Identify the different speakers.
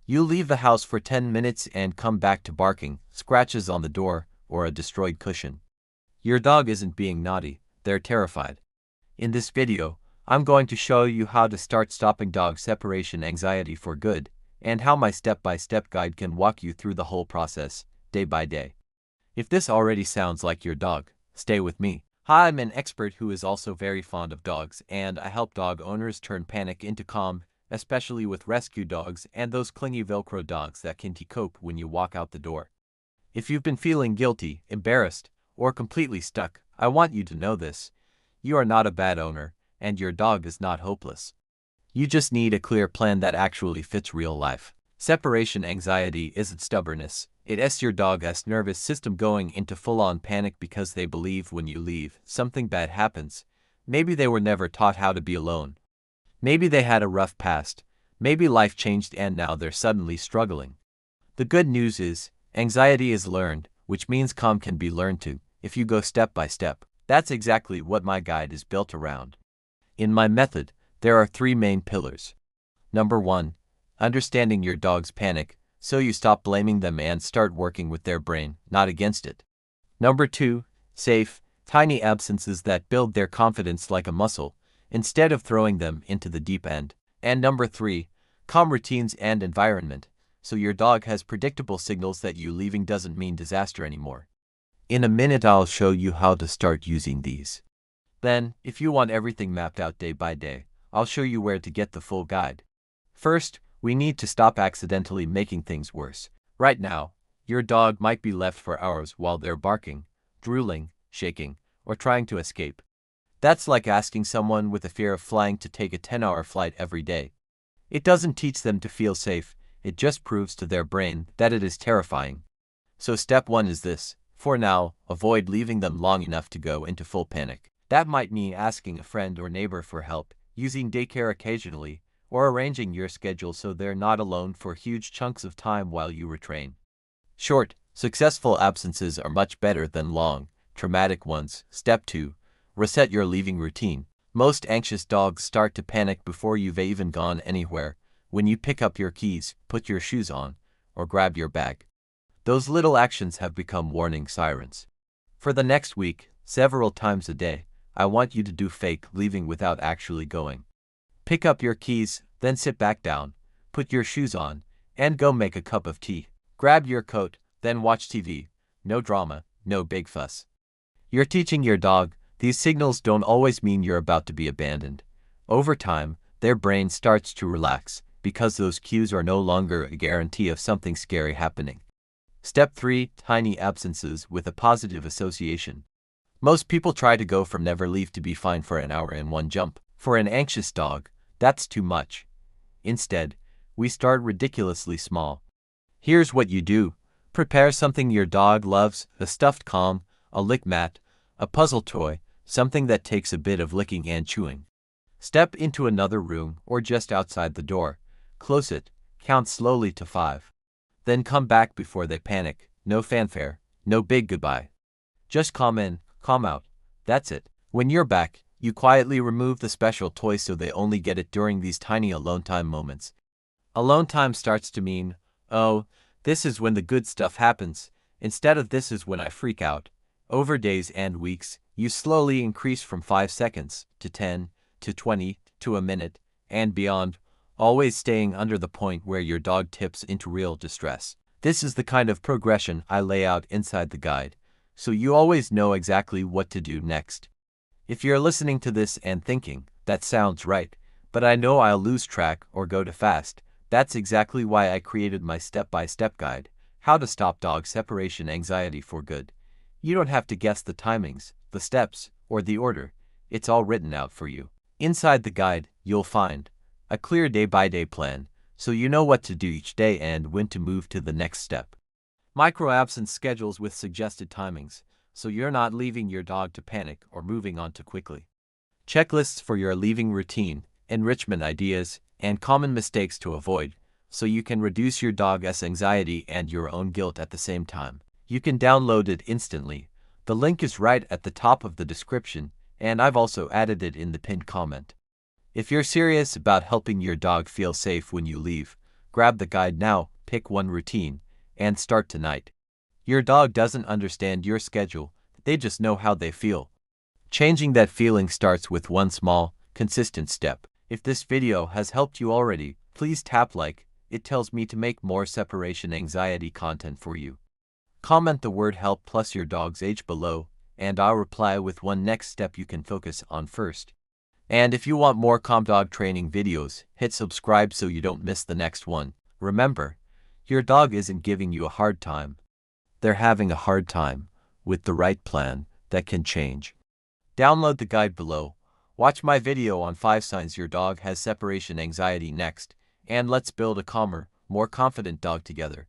Speaker 1: You leave the house for 10 minutes and come back to barking, scratches on the door, or a destroyed cushion. Your dog isn't being naughty, they're terrified. In this video, I'm going to show you how to start stopping dog separation anxiety for good, and how my step-by-step guide can walk you through the whole process, day by day. If this already sounds like your dog, stay with me. Hi, I'm an expert who is also very fond of dogs, and I help dog owners turn panic into calm, especially with rescue dogs and those clingy Velcro dogs that can cope when you walk out the door. If you've been feeling guilty, embarrassed, or completely stuck, I want you to know this. You are not a bad owner, and your dog is not hopeless. You just need a clear plan that actually fits real life. Separation anxiety isn't stubbornness. It's your dog's nervous system going into full-on panic because they believe when you leave, something bad happens. Maybe they were never taught how to be alone. Maybe they had a rough past. Maybe life changed and now they're suddenly struggling. The good news is, anxiety is learned, which means calm can be learned too, if you go step by step. That's exactly what my guide is built around. In my method, there are 3 main pillars. Number 1. Understanding your dog's panic, so you stop blaming them and start working with their brain, not against it. Number 2. Safe, tiny absences that build their confidence like a muscle, instead of throwing them into the deep end. And number 3. Calm routines and environment, so your dog has predictable signals that you leaving doesn't mean disaster anymore. In a minute I'll show you how to start using these. Then, if you want everything mapped out day by day, I'll show you where to get the full guide. First, we need to stop accidentally making things worse. Right now, your dog might be left for hours while they're barking, drooling, shaking, or trying to escape. That's like asking someone with a fear of flying to take a 10-hour flight every day. It doesn't teach them to feel safe, it just proves to their brain that it is terrifying. So step 1 is this. For now, avoid leaving them long enough to go into full panic. That might mean asking a friend or neighbor for help, using daycare occasionally, or arranging your schedule so they're not alone for huge chunks of time while you retrain. Short, successful absences are much better than long, traumatic ones. Step 2. Reset your leaving routine. Most anxious dogs start to panic before you've even gone anywhere, when you pick up your keys, put your shoes on, or grab your bag. Those little actions have become warning sirens. For the next week, several times a day, I want you to do fake leaving without actually going. Pick up your keys, then sit back down, put your shoes on, and go make a cup of tea. Grab your coat, then watch TV. No drama, no big fuss. You're teaching your dog, these signals don't always mean you're about to be abandoned. Over time, their brain starts to relax, because those cues are no longer a guarantee of something scary happening. Step 3. Tiny absences with a positive association. Most people try to go from never leave to be fine for an hour in one jump. For an anxious dog, that's too much. Instead, we start ridiculously small. Here's what you do. Prepare something your dog loves, a stuffed calm, a lick mat, a puzzle toy, something that takes a bit of licking and chewing. Step into another room or just outside the door, close it, count slowly to 5. Then come back before they panic. No fanfare, no big goodbye. Just calm in, calm out. That's it. When you're back, you quietly remove the special toy so they only get it during these tiny alone time moments. Alone time starts to mean, oh, this is when the good stuff happens, instead of this is when I freak out. Over days and weeks, you slowly increase from 5 seconds, to 10, to 20, to a minute, and beyond, always staying under the point where your dog tips into real distress. This is the kind of progression I lay out inside the guide, so you always know exactly what to do next. If you're listening to this and thinking, that sounds right, but I know I'll lose track or go too fast, that's exactly why I created my step-by-step guide, How to Stop Dog Separation Anxiety for Good. You don't have to guess the timings, the steps, or the order. It's all written out for you. Inside the guide, you'll find a clear day-by-day plan, so you know what to do each day and when to move to the next step. Micro-absence schedules with suggested timings, so you're not leaving your dog to panic or moving on too quickly. Checklists for your leaving routine, enrichment ideas, and common mistakes to avoid, so you can reduce your dog's anxiety and your own guilt at the same time. You can download it instantly. The link is right at the top of the description, and I've also added it in the pinned comment. If you're serious about helping your dog feel safe when you leave, Grab the guide now, pick one routine, and start tonight. Your dog doesn't understand your schedule, they just know how they feel. Changing that feeling starts with one small, consistent step. If this video has helped you already, please tap like. It tells me to make more separation anxiety content for you. Comment the word help plus your dog's age below, and I'll reply with one next step you can focus on first. And if you want more calm dog training videos, hit subscribe so you don't miss the next one. Remember, your dog isn't giving you a hard time. They're having a hard time with the right plan that can change. Download the guide below. Watch my video on 5 signs your dog has separation anxiety next, and let's build a calmer, more confident dog together.